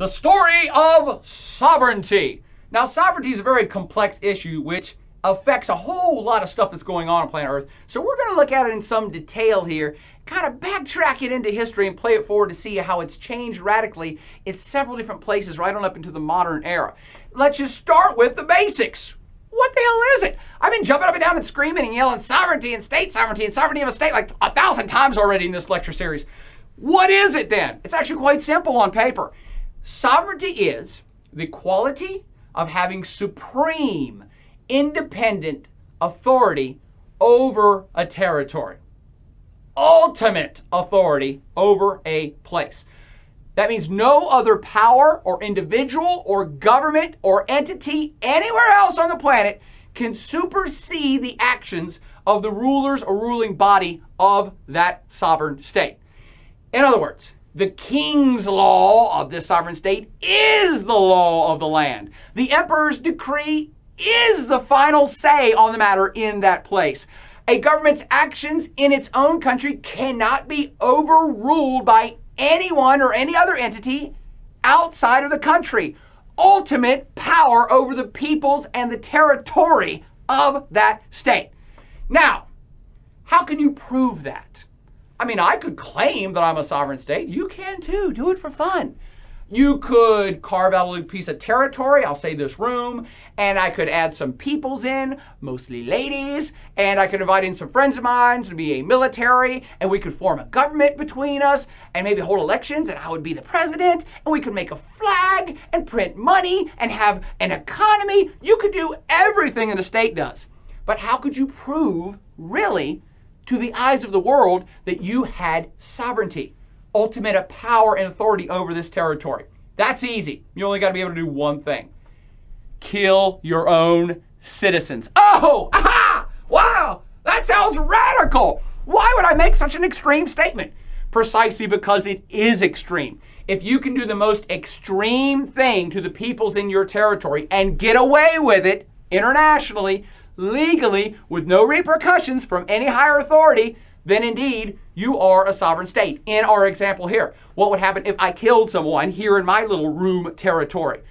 The story of sovereignty. Now, sovereignty is a very complex issue which affects a whole lot of stuff that's going on planet Earth. So we're going to look at it in some detail here, kind of backtrack it into history and play it forward to see how it's changed radically in several different places right on up into the modern era. Let's just start with the basics. What the hell is it? I've been jumping up and down and screaming and yelling sovereignty and sovereignty of a state like 1,000 times already in this lecture series. What is it then? It's actually quite simple on paper. Sovereignty is the quality of having supreme, independent authority over a territory. Ultimate authority over a place. That means no other power or individual or government or entity anywhere else on the planet can supersede the actions of the rulers or ruling body of that sovereign state. In other words, the king's law of this sovereign state is the law of the land. The emperor's decree is the final say on the matter in that place. A government's actions in its own country cannot be overruled by anyone or any other entity outside of the country. Ultimate power over the peoples and the territory of that state. Now, how can you prove that? I mean, I could claim that I'm a sovereign state. You can too. Do it for fun. You could carve out a little piece of territory, I'll say this room, and I could add some peoples in, mostly ladies, and I could invite in some friends of mine to be a military, and we could form a government between us, and maybe hold elections, and I would be the president, and we could make a flag, and print money, and have an economy. You could do everything that a state does. But how could you prove, really, to the eyes of the world that you had sovereignty? Ultimate power and authority over this territory. That's easy. You only got to be able to do one thing. Kill your own citizens. Oh, aha! Wow, that sounds radical. Why would I make such an extreme statement? Precisely because it is extreme. If you can do the most extreme thing to the peoples in your territory and get away with it internationally, legally, with no repercussions from any higher authority, then indeed you are a sovereign state. In our example here, what would happen if I killed someone here in my little room territory?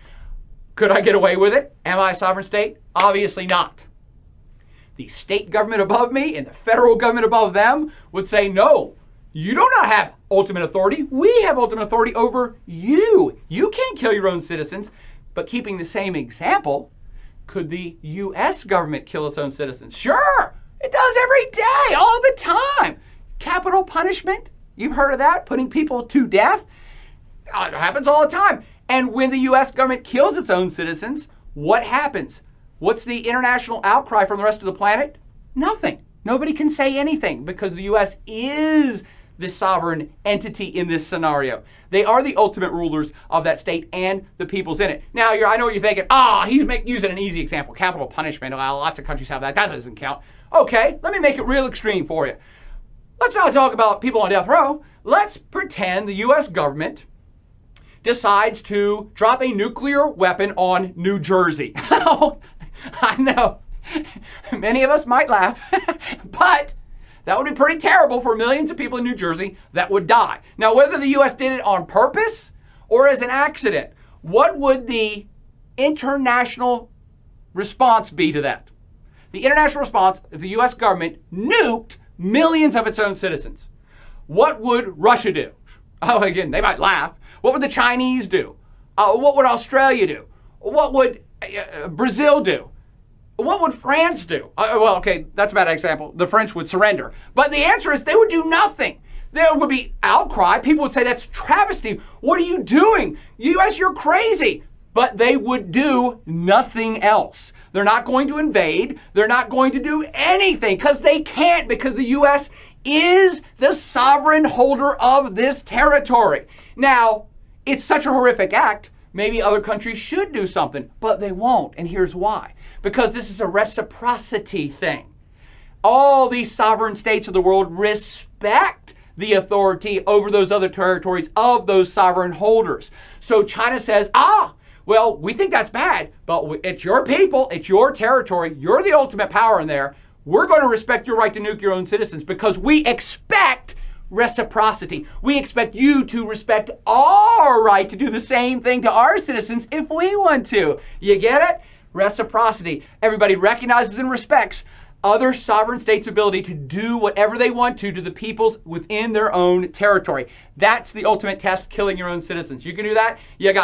Could I get away with it? Am I a sovereign state? Obviously not. The state government above me and the federal government above them would say, no, you do not have ultimate authority. We have ultimate authority over you. You can't kill your own citizens. But keeping the same example, could the U.S. government kill its own citizens? Sure. It does every day, all the time. Capital punishment, you've heard of that, putting people to death. It happens all the time. And when the U.S. government kills its own citizens, what happens? What's the international outcry from the rest of the planet? Nothing. Nobody can say anything because the U.S. is the sovereign entity in this scenario. They are the ultimate rulers of that state and the peoples in it. Now, I know what you're thinking, he's using an easy example, capital punishment. Well, lots of countries have that. That doesn't count. Okay, let me make it real extreme for you. Let's not talk about people on death row. Let's pretend the U.S. government decides to drop a nuclear weapon on New Jersey. I know, many of us might laugh, but that would be pretty terrible for millions of people in New Jersey that would die. Now, whether the U.S. did it on purpose or as an accident, what would the international response be to that? The international response, if the U.S. government nuked millions of its own citizens, what would Russia do? Oh, again, they might laugh. What would the Chinese do? What would Australia do? What would Brazil do? What would France do? Well, okay, that's a bad example. The French would surrender. But the answer is they would do nothing. There would be outcry. People would say, that's travesty. What are you doing? U.S., you're crazy. But they would do nothing else. They're not going to invade. They're not going to do anything because they can't, because the U.S. is the sovereign holder of this territory. Now, it's such a horrific act. Maybe other countries should do something, but they won't. And here's why. Because this is a reciprocity thing. All these sovereign states of the world respect the authority over those other territories of those sovereign holders. So China says, well, we think that's bad, but it's your people, it's your territory, you're the ultimate power in there. We're going to respect your right to nuke your own citizens because we expect reciprocity. We expect you to respect our right to do the same thing to our citizens if we want to. You get it? Reciprocity. Everybody recognizes and respects other sovereign states' ability to do whatever they want to the peoples within their own territory. That's the ultimate test, killing your own citizens. You can do that, you got